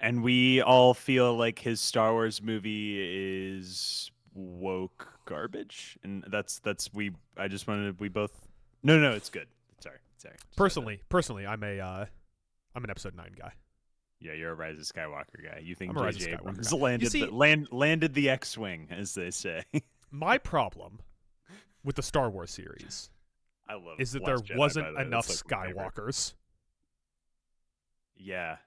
And we all feel like his Star Wars movie is woke garbage, and that's we. I just wanted we both. No, it's good. Sorry. Just had to, Personally, I'm an episode 9 guy. yeah, you're a Rise of Skywalker guy. You think I'm a Rise of J.J. Skywalker Abrams guy. You see, landed the X-wing, as they say. my problem with the Star Wars series I love is that there Last Jedi, wasn't by the way. enough That's like my favorite. Skywalkers. Yeah,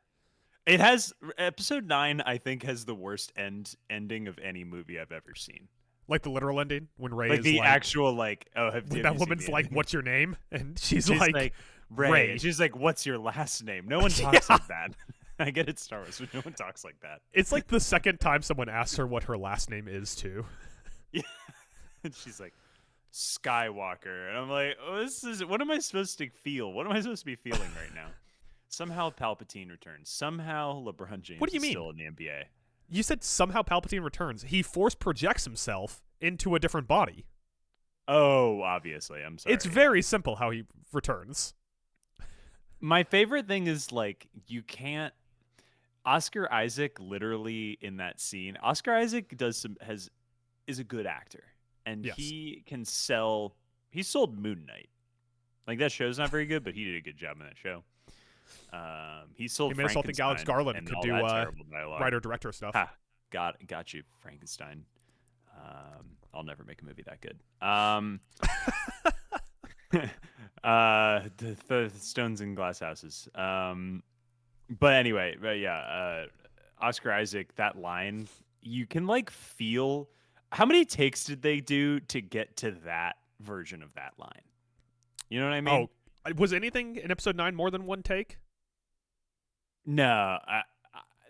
it has Episode 9. I think has the worst ending of any movie I've ever seen. Like the literal ending when Ray Like is the like, actual like, oh, when have that you seen woman's the like, ending? "What's your name?" and she's She's like, like Ray. Ray. She's like, "What's your last name?" No one talks Yeah. like that. I get it, Star Wars, but no one talks like that. It's like the second time someone asks her what her last name is too. Yeah, and she's like Skywalker, and I'm like, oh, this is. What am I supposed to feel? What am I supposed to be feeling right now? Somehow Palpatine returns. Somehow LeBron James What do you is mean? still in the NBA. You said somehow Palpatine returns. He force projects himself into a different body. Oh, obviously. I'm sorry. It's very simple how he returns. My favorite thing is like you can't. Oscar Isaac literally in that scene. Oscar Isaac is a good actor, and Yes. he can sell. He sold Moon Knight. Like that show's not very good, but he did a good job in that show. He sold He made us all think Alex Frankenstein Garland and could all do that terrible dialogue. writer director stuff. Ha, got you, Frankenstein. I'll never make a movie that good. The stones in glass houses. But anyway, Oscar Isaac, that line, you can like feel. How many takes did they do to get to that version of that line? You know what I mean? Oh, was anything in episode 9 more than one take? No,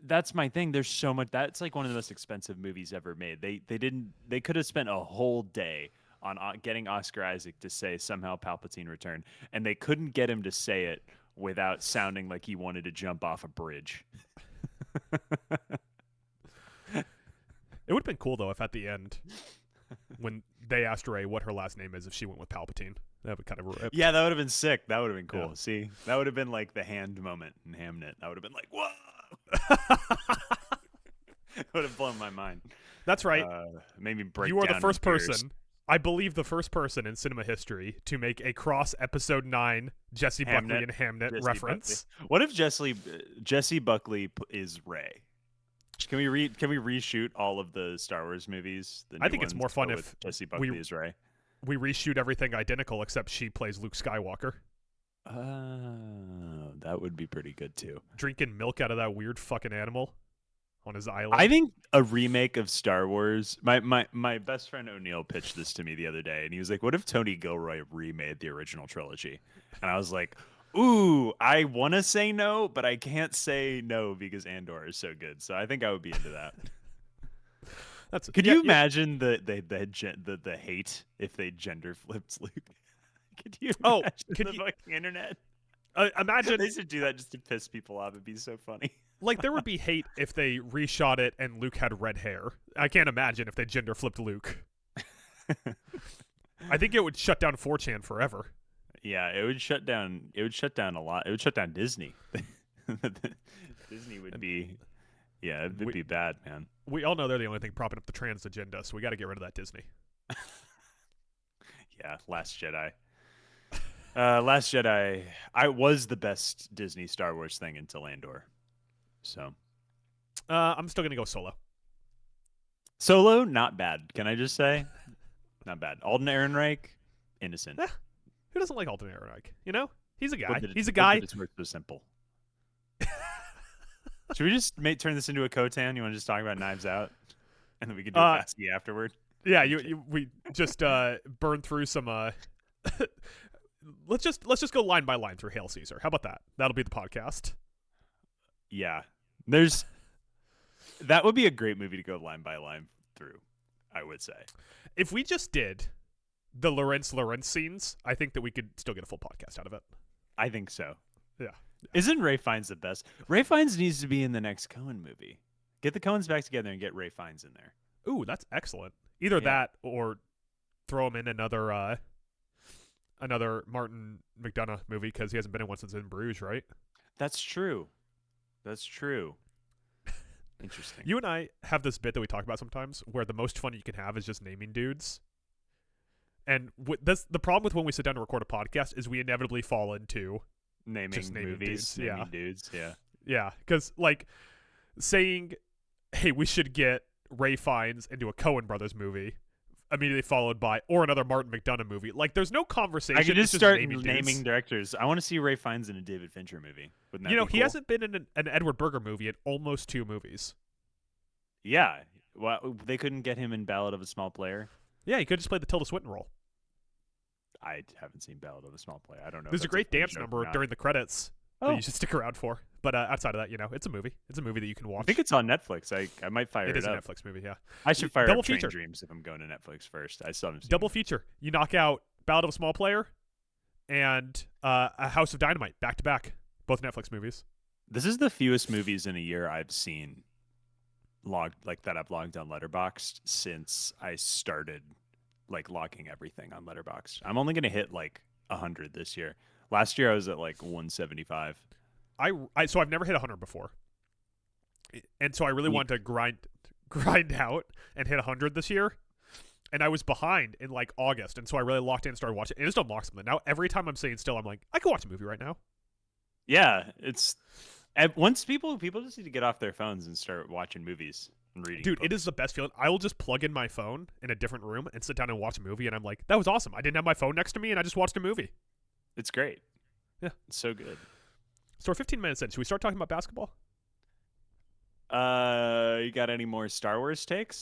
that's my thing. There's so much. That's like one of the most expensive movies ever made. They didn't. They could have spent a whole day on getting Oscar Isaac to say somehow Palpatine returned, and they couldn't get him to say it without sounding like he wanted to jump off a bridge. It would have been cool though if at the end, when they asked Ray what her last name is, if she went with Palpatine. That would kind of rip. Yeah, that would have been sick. That would have been cool. Yeah. See, that would have been like the hand moment in Hamnet. I would have been like, whoa. It would have blown my mind. That's right. Made me break. You are the down first in tears. person, I believe, the first person in cinema history to make a cross episode 9 Jesse Buckley Hamnet. and Hamnet Jesse reference. Buckley. What if Jesse Buckley is Ray? Can we reshoot all of the Star Wars movies? I think it's more fun with if Jesse Buckley is Ray. We reshoot everything identical except she plays Luke Skywalker. That would be pretty good too. Drinking milk out of that weird fucking animal on his island. I think a remake of Star Wars. My best friend O'Neill pitched this to me the other day, and he was like, "What if Tony Gilroy remade the original trilogy?" And I was like, "Ooh, I want to say no, but I can't say no because Andor is so good. So I think I would be into that." Could you imagine the hate if they gender flipped Luke? Could you imagine the fucking internet? Imagine they should do that just to piss people off. It'd be so funny. Like there would be hate if they reshot it and Luke had red hair. I can't imagine if they gender flipped Luke. I think it would shut down 4chan forever. Yeah, it would shut down. It would shut down a lot. It would shut down Disney. Disney would be. Yeah, it would be bad, man. We all know they're the only thing propping up the trans agenda, so we got to get rid of that Disney. Yeah, Last Jedi. Last Jedi, I was the best Disney Star Wars thing until Andor. So, I'm still gonna go Solo. Solo, not bad. Can I just say, not bad. Alden Ehrenreich, innocent. Who doesn't like Alden Ehrenreich? You know, he's a guy. He's a guy. It's so simple. Should we just turn this into a Kotan? You want to just talk about Knives Out, and then we can do BASKEY afterward? Yeah, we just burn through some. Let's just go line by line through Hail Caesar. How about that? That'll be the podcast. Yeah, that would be a great movie to go line by line through. I would say if we just did the Lawrence scenes, I think that we could still get a full podcast out of it. I think so. Yeah. Isn't Ray Fiennes the best? Ray Fiennes needs to be in the next Coen movie. Get the Coens back together and get Ray Fiennes in there. Ooh, that's excellent. Either that or throw him in another Martin McDonagh movie because he hasn't been in one since In Bruges, right? That's true. Interesting. You and I have this bit that we talk about sometimes where the most fun you can have is just naming dudes. And that's the problem with when we sit down to record a podcast is we inevitably fall into just Naming naming movies, dudes. naming dudes. Yeah. Yeah. Because, like, saying, hey, we should get Ray Fiennes into a Coen Brothers movie, immediately followed by, or another Martin McDonagh movie. Like, there's no conversation. I could it's just start naming naming directors. I want to see Ray Fiennes in a David Fincher movie. Wouldn't that You know, be he cool? hasn't been in an Edward Berger movie in almost 2 movies. Yeah. Well, they couldn't get him in Ballad of a Small Player. Yeah, he could just play the Tilda Swinton role. I haven't seen Ballad of a Small Player. I don't know. There's a great funny dance joke or number not. during the credits that Oh, you should stick around for. But outside of that, you know, it's a movie. It's a movie that you can watch. I think it's on Netflix. I might fire It it is a up. Netflix movie, yeah. I should fire Double up Train feature. Dreams if I'm going to Netflix first. I still haven't seen Double it. feature. You knock out Ballad of a Small Player and A House of Dynamite back to back. Both Netflix movies. This is the fewest movies in a year I've seen that I've logged on Letterboxd since I started logging everything on Letterboxd. I'm only gonna hit 100 this year. Last year I was at 175. So I've never hit 100 before. And so I really wanted to grind out and hit 100 this year. And I was behind in August, and so I really locked in and started watching. It just unlocked something. Now every time I'm sitting still, I'm like, I could watch a movie right now. Yeah, it's once people just need to get off their phones and start watching movies and reading. Dude, books. it is the best feeling. I will just plug in my phone in a different room and sit down and watch a movie, and I'm like, that was awesome. I didn't have my phone next to me, and I just watched a movie. It's great. Yeah, it's so good. So we're 15 minutes in. Should we start talking about basketball? You got any more Star Wars takes?